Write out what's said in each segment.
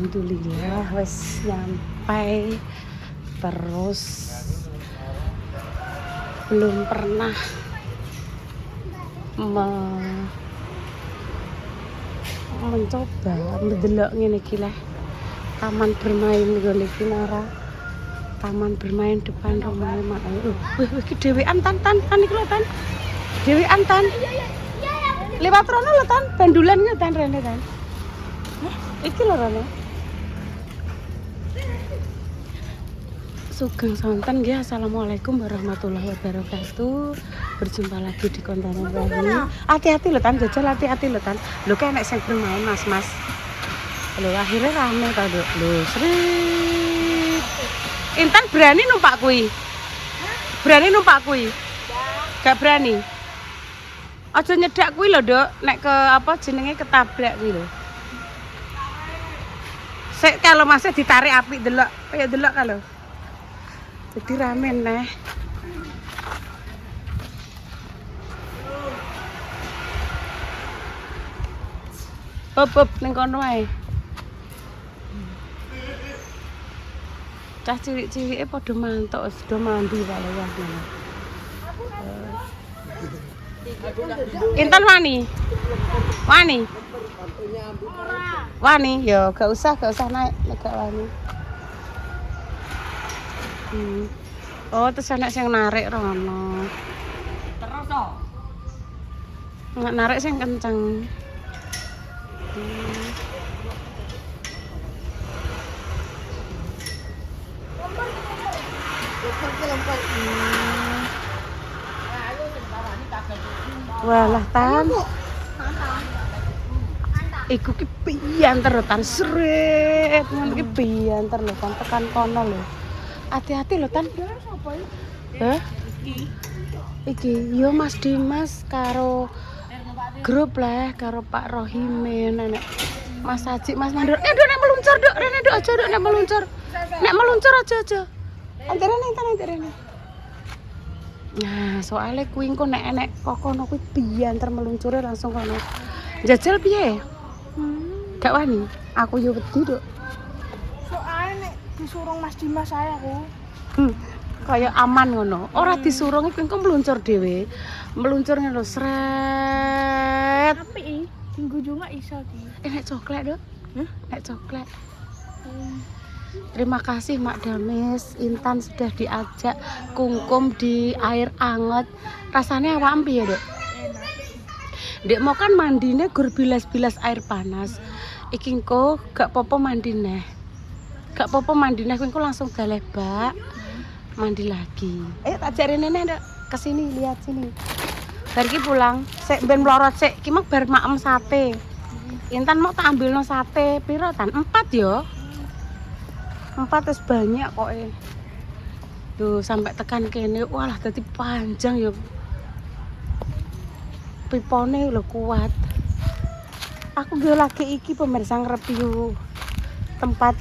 Alhamdulillah wes nyampai. Terus belum pernah mencoba mendelok ngene iki lah. Taman bermain ngene iki Nara. Taman bermain depan rumah mak. Wih iki dhewean tan iki lho tan. Dhewean tan. Lewat rono lho tan, bandulan nge tan rene tan. Hah, iki lho rono. Sugeng sonten nggih. Assalamualaikum warahmatullahi wabarakatuh. Berjumpa lagi di konten Rahmi. Hati-hati lho tan, jajal hati-hati lho tan. Lho kayak nek sing bermain Mas. Lho akhirnya rame ta, Dok. Lho, srit. Intan berani numpak kuwi? Berani numpak kuwi? Gak berani. Aja nyedak kuwi lho, Dok. Nek ke apa jenenge ketabrak kuwi lho. Sik kalau masih ditarik apik delok. Kaya delok kalau. Jadi rame neh. Hop ning kono ae. Cah cilik-cilike padha mantuk, sudah mandi wae ya. Intan wani. Wani, yo gak usah naik, gak wani. Oh, terus anak sing narik rono. Terus to. Nggak narik sing kenceng. Walah tan. Iku ki piyanter lho tan sret. Ngono ki piyanter lho tan tekan kono lho. Hati-hati lho tan. Hah? Iki yo Mas Dimas karo grup lah karo Pak Rohime nenek Mas Haji Mas Mandur. Dok nek meluncur Dok, rene Dok aja Dok nek meluncur. Nek meluncur aja. Antarane antarane. Nah, soalnya kuwi engko nek enek kokono kuwi biyanter meluncure langsung kono. Jajal piye? Gak wani. Aku yo wedi Dok. Soalnya nek disuruh Mas Dimas saya aku. Kayak aman ngono. Ora disuruh iku engko meluncur dhewe. Meluncur ngono sret. Tapi minggu juga iso di. Nek coklat Dok. Nek coklat. Terima kasih Mak Damis, Intan sudah diajak kungkum di air anget. Rasanya awak piye, Dok? Dek mau kan mandine gur bilas-bilas air panas. Iki engko gak popo mandine. Gak popo mandine engko langsung galebak. Mandi lagi. Tak jare nenek, Dok. Kesini lihat sini. Bar iki pulang, sik ben mlorot sik. Ki mek bar maem sate. Intan mau tak ambilno sate piro tan? 4 yo. 4 wis banyak kok tuh sampai tekan kene walah dadi panjang ya pipone lho kuat. Aku yo lagi iki pemirsa nge-review tempat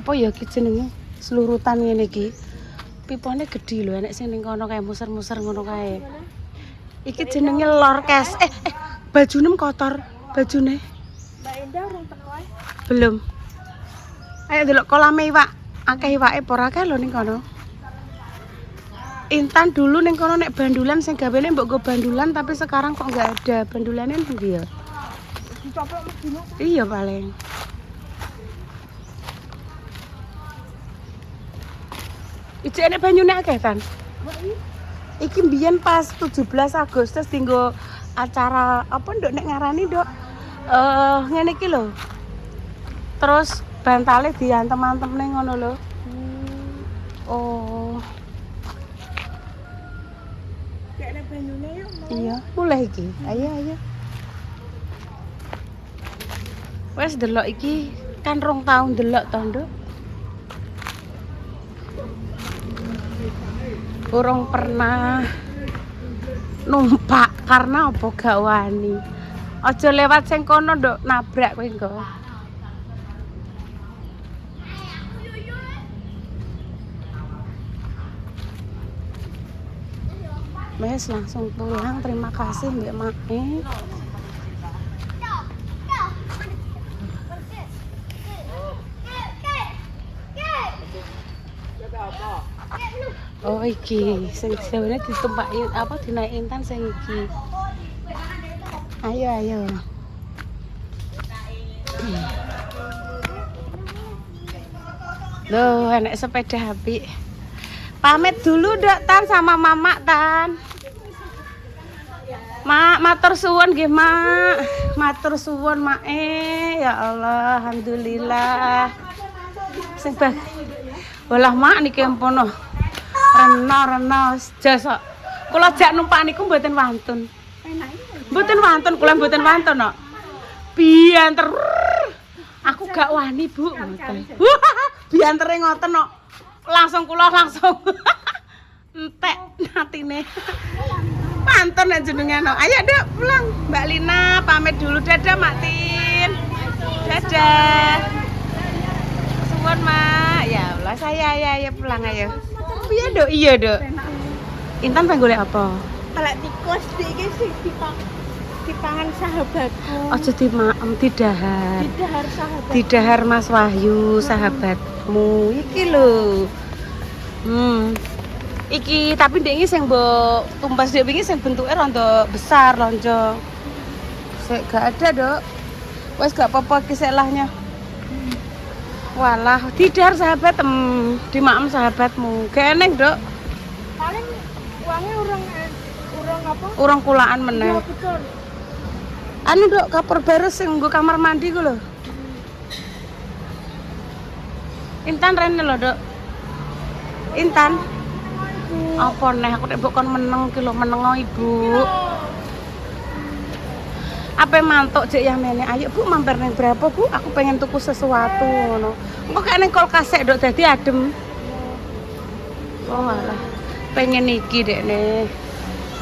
apa ya iki jenenge selurutan ngene iki pipone gede lho enek sing ning kono kae muser-muser ngono kae iki jenenge lorkes bajune kotor bajune Mbak Indah urung teko ae. belum. Ayo delok kolam iwak. Akeh iwake ora kae lho ning kono. Intan dulu ning kono nek bandulan sing gawene mbok go bandulan tapi sekarang kok enggak ada. Bandulane ndi ya? Dicoplok medino. Iya paling. Ijene banyune akeh tan. Iki mbiyen pas 17 Agustus tinggo acara apa nduk nek ngarani nduk ngene iki lho. Terus bantale diantem-antemne ngono lho. Oh. Kayak nek banyune yo. Iya, mulai iki. Ayo. Wes delok iki kan 2 tahun delok to, Nduk. Urung pernah numpak karena apa gak wani. Aja lewat sing kono, Nduk, nabrak kowe engko. Wes langsung pulang. Terima kasih Mbak Mae. Oh iki, sing sebenarnya ditumpakin apa dinaikin Intan sing iki. Ayo ayo. Loh, enak sepeda api. Pamit dulu dok Tan sama Mama Tan. Mak, matur suwun nggih Mak. Matur suwun Mak. Ya Allah, alhamdulillah. Sing bag. Walah Mak niki ampun. Rena jasa. Kula jak numpak niku mboten wantun. Mboten wantun, kula mboten wantun kok. Bianter. Aku gak wani, Bu. Ngoten. Biantere ngoten kok. Langsung kula langsung entek natine. Pantun nek jenengan. Ayo, Dok, pulang. Mbak Lina pamit dulu. Dadah, Mak Tin. Dadah. Suwun, Mak. Ya Allah, saya ayo pulang ayo. Piye, Dok? Iya, Dok. Intan pengen golek apa? Kalek tikus iki sing dipangan sahabatku. Aja didahar. Didahar sahabat. Didahar Mas Wahyu, sahabatmu. Iki lho. Iki tapi ndek iki sing mbok tumbas ndek wingi sing bentuke rada besar lonjo. Sik gak ada, Dok. Wes gak apa-apa ki selahnya. Walah, didahar sahabat dimaem sahabatmu. Gak eneng, Dok. Paling uangnya urang apa? Urang kulaan meneh. Iya betul. Anu, Dok, kapur baru sing nggo kamar mandi ku lho. Intan rene lho, Dok. Intan. Apa neh aku nek mbok kon meneng ki lho menengo Ibu. Apa mantuk jek yang mene. Ayo Bu mampir ning berapa Bu? Aku pengen tuku sesuatu ngono. Engko kayak ning kulkas sik Dok dadi adem. Oh alah. Pengen iki dekne.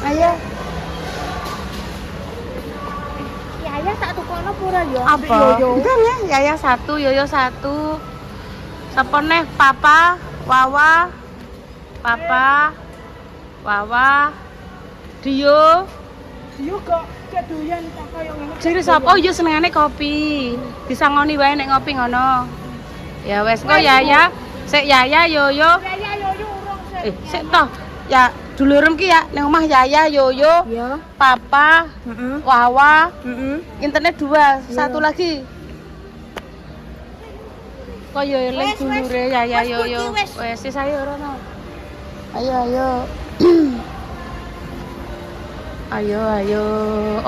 Ayo. Yaya tak tukono pura yo. Apa? Enggak ya, Yaya satu, Yoyo satu. Sapa neh Papa, Wawa. Papa, Wawa, Dio. Yo kok doyan tak koyo ngene. Jare sapa? Oh, yo senengane kopi. Disangoni wae nek ngopi ngono. Ya wes kok Yaya. Sik Yaya, Yoyo. Yaya yo urung sik. Sik toh. Ya dulurem ki ya ning omah Yaya, Yoyo, Iya. Papa, Heeh. Wawa. Heeh. Internet 2, satu lagi. Kok yo eling Wes, dulure wes. Yaya, Wes, Yoyo. kunci, wes. Wes wis ayo rono. Ayo. Ayo.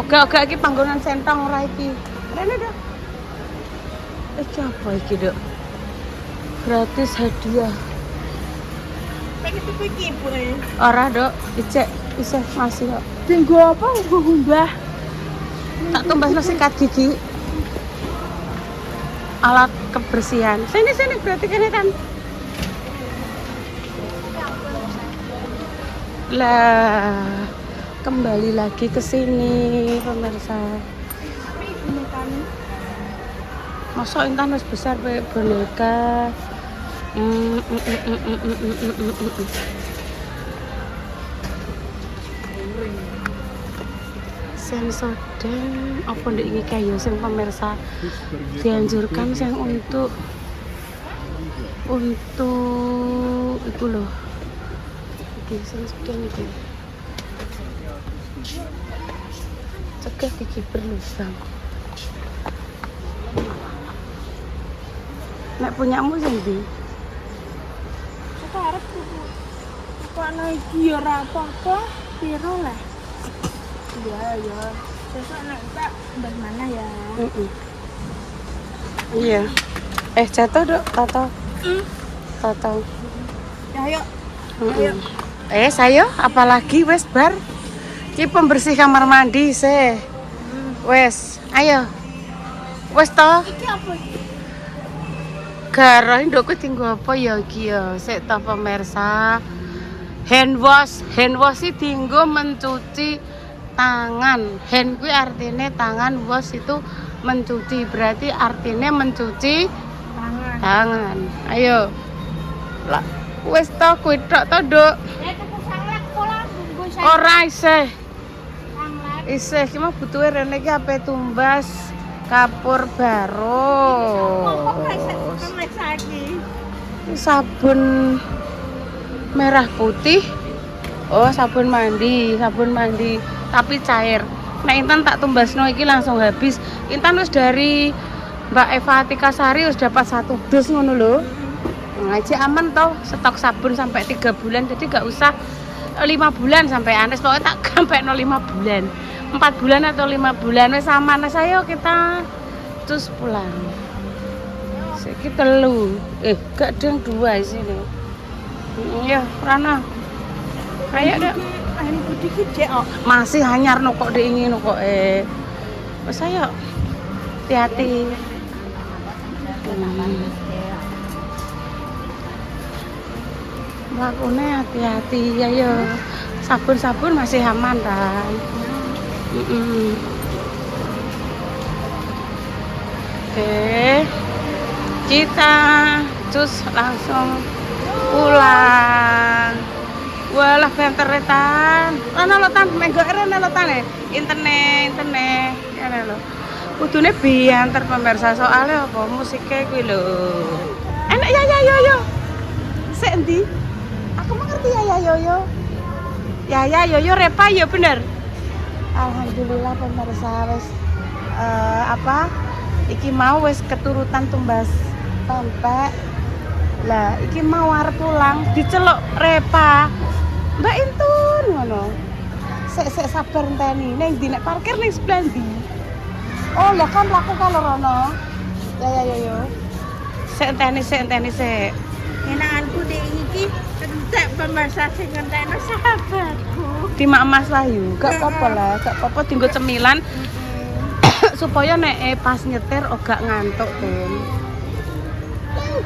Oke iki panggonan sentong ora iki. Rene, Dok. Iki apa iki, Dok? Gratis hadiah. Pengen tuku iki Bu. Ora, Dok. Dicek isih masih kok. Dinggo apa ngumbah? Tak tumbasno sikat gigi. Alat kebersihan. Sini berarti kene kan. Lah, kembali lagi ke sini pemirsa. Masa Intan wis besar kayak boneka. Sensodyne apa ndek iki kayu sing pemirsa dianjurkan sing untuk itu loh. Iki Sensodyne iki. Cegah gigi berlubang. Nek punyamu sing ndi? Aku arep tuku. Kok ana iki ya ora apa-apa, piro lah. Iya. Sesuk nek tak mbah mana ya? Iya. Jatuh, Dok, tato. Tato. Ya ayo. Sayo, apalagi wes bar. Ki pembersih kamar mandi sih. Wes, ayo. Wes toh. Iki apa iki? Garoh ndokku tinggo apa ya iki ya. Sik toh pemirsa. Hand wash iki tinggo mencuci tangan. Hand kuwi artinya tangan, wash itu mencuci. Berarti artinya mencuci tangan. Ayo. Lah, wis to kuwi tok to, Dok. Tuku sanglet pola bungkus Ora isih. sanglet. Isih ki mah butuhe rene iki ape tumbas kapur baru. Kok gak iso saiki? Sabun merah putih. Oh, sabun mandi, tapi cair. Nah, Intan tak tumbasno iki langsung habis. Intan wis dari Mbak Eva Tikasari wis dapat 1 dus ngono lho. Ngaji aman toh, stok sabun sampai 3 bulan, jadi gak usah 5 bulan sampai anes, pokoknya tak sampai 5 bulan. 4 bulan atau 5 bulan wis aman. Ayo kita terus pulang. Saiki 3. Gak deng 2 di sini. Ya, Rana. Kayak deh. Air putih ki cek kok. Masih hanyar no kok diingin kok Wes ayo. Hati-hati. Lakune hati-hati ya yo. Sabun-sabun masih aman kan. Oke. Kita terus langsung pulang. Walah benteretan. Ana lo tan menggo rene lo tan internet ya lho. Kudune biantar pemirsa soalnya apa musiknya kuwi lho. Enak ya. Sik endi? Aku mengerti ya. Ya Repa ya bener. Alhamdulillah pemirsa wis iki mau wis keturutan tumbas pempek. Lah iki mau arep pulang diceluk Repa. Mbak Intun ngono. Sik sabar enteni. Ning ndi nek parkir ning sebelah ndi? Oh, lah kan laku kalau rono. Ya. Sik enteni. Enakanku di iki entek pemirsa sing ngentekno sahabatku. Di Mak Mas Wahyu. Gak apa-apa dienggo cemilan supaya nek pas nyetir gak ngantuk tuh.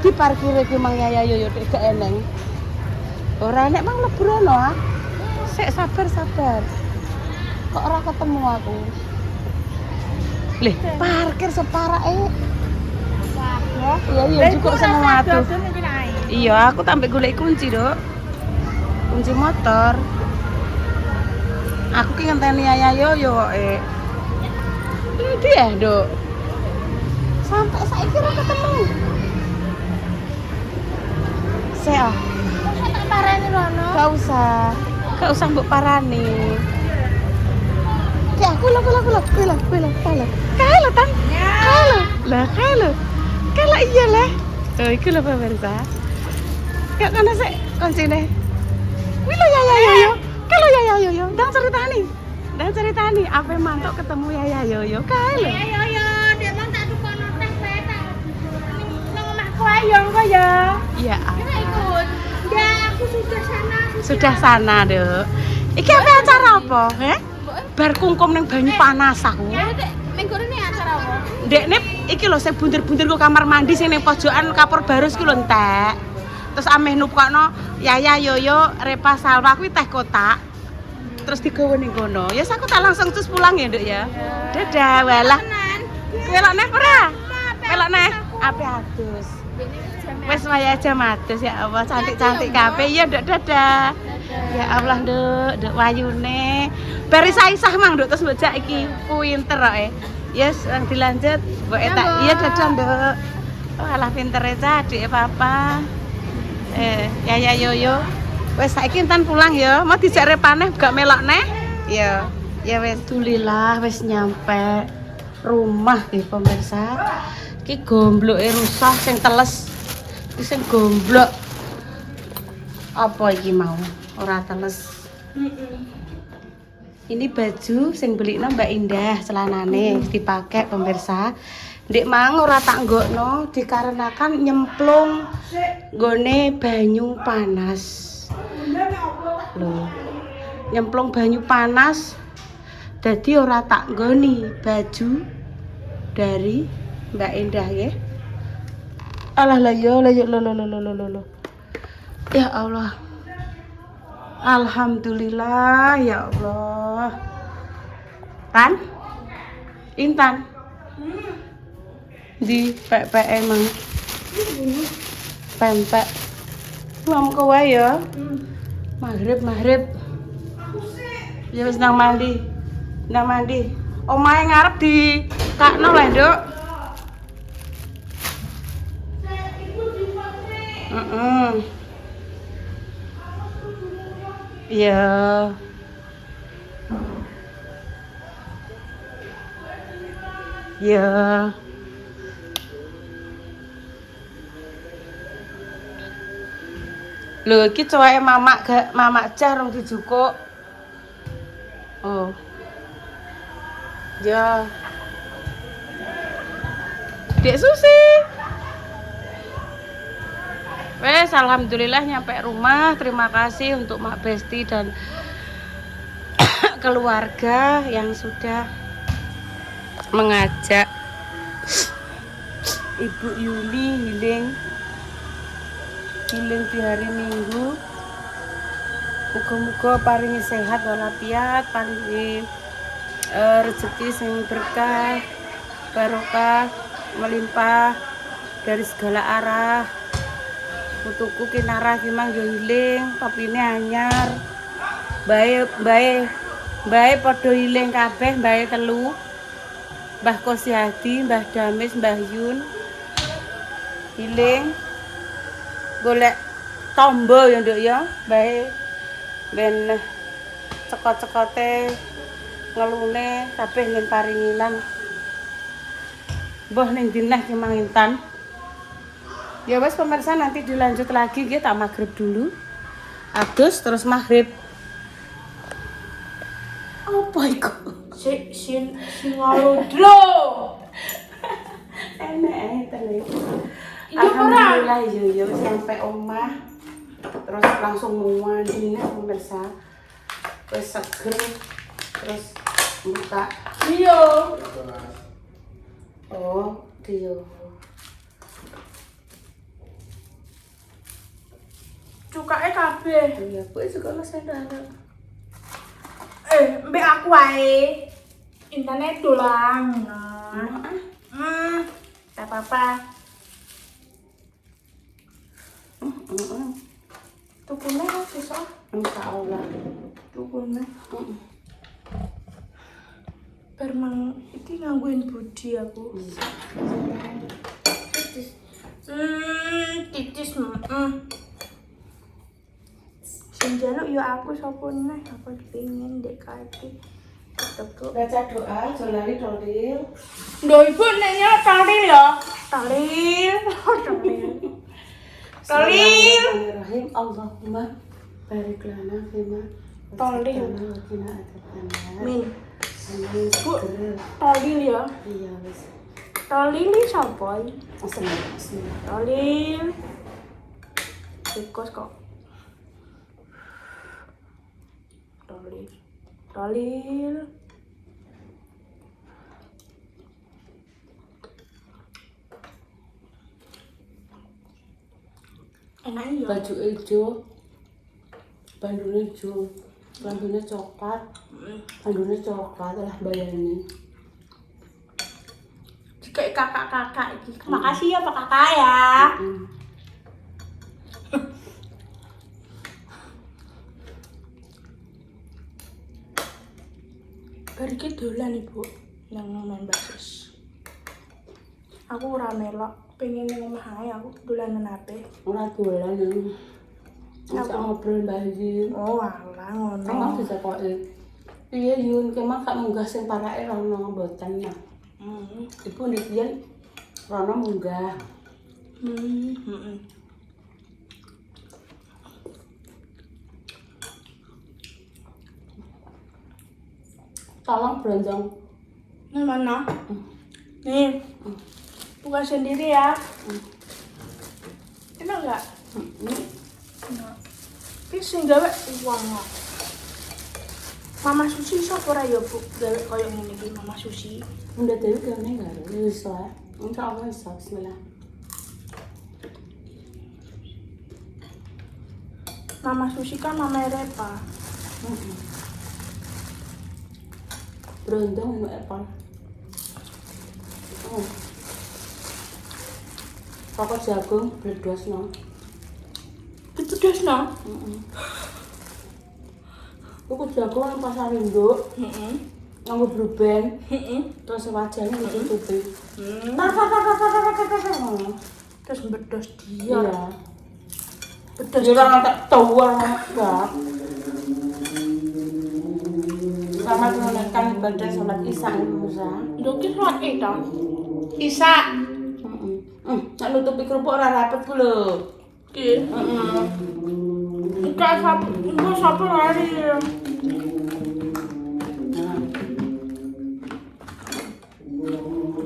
Di parkir iki mang ya yo gak eneng. Ora nek mang mlebu rono ah. Sik sabar. Kok ora ketemu aku. Lih, parkir separake. Iya juga seneng watu. Iya, aku tak ambek golek kunci, Dok. Kunci motor. Aku ki ngenteni Yayo kok Ini ya, Dok. Sampai saiki ora ketemu. Saya tak parani rono. Gak usah mbok parani. Ki aku lho. Kae tan. Kae iya lah. Oh, iki lho pemirsa. Kak kana sik kuncine. Kuwi lho ya. Kae lho ya. Ndang ceritani. Apa mantuk ketemu ya. Kae lho. Ya, dek mang tak tukono teh bae tak. Nang omahku ae yo engko ya. Iya. Ikut. Ya, aku Sudah sana, Dok. Iki apa acara apa? Bar kungkum ning banyu panas aku. Ya, Dek, minggu ini acara apa? Dekne iki lho sing bundir-bundir kok kamar mandi sing ning pojokan kapur barus ku lho entek. Terus ameh nupokno Yaya Yoyo Repa Salwa kuwi teh kotak. Terus digawe ning kono. Ya aku tak langsung terus pulang ya, Nduk ya. Dadah, walah. Melok neh ora? Melok neh. Ape adus. Wes waya aja matus ya Allah, cantik-cantik kabeh ya, Nduk, dadah. Ya Allah, Nduk wayune. Bari saisah mang, Nduk, terus mbok jak iki pinter kok Yes, dilanjut. Mbok etak. Iya, dadah, Nduk. Oh, alah pintere cadik papa. Ya Yoyo. Wes saiki entan pulang ya. Mau dijak Repaneh gak melok neh? Ya. Ya wes alhamdulillah wes nyampe rumah iki pemirsa. Iki gombloke rusak sing teles. Iki sing gomblok. Apa iki mau? Ora teles. Ini baju sing belikno Mbak Indah, celanane dipakai pemirsa. Ndek mang ora tak nggokno dikarenakan nyemplung nggone banyu panas. Loh. Nyemplung banyu panas. Dadi ora tak nggoni baju dari Mbak Indah ya. Alah lah yo lo. Ya Allah. Alhamdulillah ya Allah. Tan? Intan. Di pepek emang. Pempek. Mam kowe ya. Maghrib. Ya wis nang mandi. Omahe ngarep di kakno lho, Nduk. Iya. Iya. Lho iki coweke mamak cah rong dijukuk. Oh. Ya. Dek Susi. Wes, alhamdulillah nyampe rumah. Terima kasih untuk Mak Besti dan keluarga yang sudah mengajak Ibu Yuli healing di hari Minggu. Muga-muga paringi sehat walafiat, paringi rezeki sing berkah, barokah, melimpah dari segala arah. Putuku kinara kimang yo healing, topine anyar. Bae padha healing kabeh, bae telu. Mbah Kosyadi, Mbah Damis, Mbah Yun. Healing. Golek tombo ya nduk ya, bae ben cekot-cekote ngelune kabeh ngen paringilan. Mbah ning dinah ki mangintan. Ya wes pemirsa, nanti dilanjut lagi nggih, tak maghrib dulu. Adus terus maghrib. Apa iku? Sin ngaludro. Enak ae tenan. Iya, Alhamdulillah yo sampai omah. Terus langsung mandi nih pemirsa. Wes seger. Terus buka. Iya. Oh, dia. Cukake kabeh. Iya, Bu juga sendal. Mbak aku wae. Internet dolang. Tak apa-apa. Tukune besok. Insyaallah. Tukune. Permang iki ngangguin budi aku. Titis. Sing njaluk ya aku sapa neh, aku pengen ndek kaki. Tetep Baca doa, jolari dolil. Lho ibu neknya talil ya. Talil. Bismillahirrahmanirrahim. Allahumma barik lana fima Talil. wa qina adzabannar. Min. Amin. Bu, talil ya. Iya wis. Talil iki sapa? Bismillah. Talil. Tikos kok. Talil. Enak ya. Baju hijau, bandulnya hijau, bandulnya coklat, lah bayarnya. Jika kakak-kakak iki. Makasih ya Pak Kakak ya. Bariki dolan Ibu nang main basis. Aku ora melok, pengen nang omah ae aku dolanan ape. Ora dolan ini. Masa ngobrol Mbah Yun. Oh, alah ngono. Emang bisa kok. Iya Yun, kemang gak munggah sing parake rono mboten ya. Ibu ndiyen rono munggah. Tolong beranjang. Ini mana? Nih. Bukan sendiri ya. Enak enggak? Enak. Ini sing gawe uang. Mama Susi sapa ora ya, Bu? Gawe koyo ngene iki Mama Susi. Bunda Dewi gane enggak? Wis lah. Insyaallah bisa. Bismillah. Mama Susi kan Mama Repa. Berondong mbak Epon. Pokok jagung berdos no. Itu desno. Pokok jagung nang pasar induk. Nganggo bluben. Terus wajane ditutupi. Terus bedos dia. Iya. Bedos. Dia kan tak tahu enggak. Selamat menunaikan ibadah sholat isya Musa. Doki sholat itu. Isya. Nak nutupi kerupuk ora rapet ku lho. Ki. Enggak sabar hari.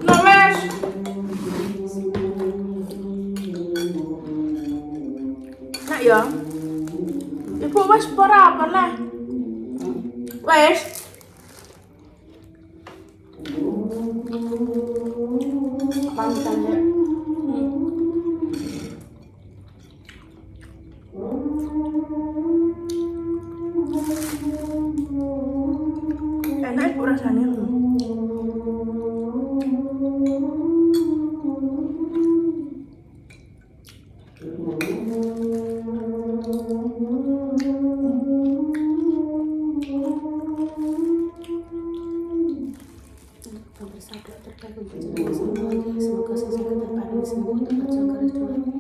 Nah, wes. Nak ya. Ibu wes ora apa lah. Wes. Pamitan ya. Enak ibu rasanya. Pemirsa dokter dan semuanya semoga sesuatu terbaik sembuh untuk berjaga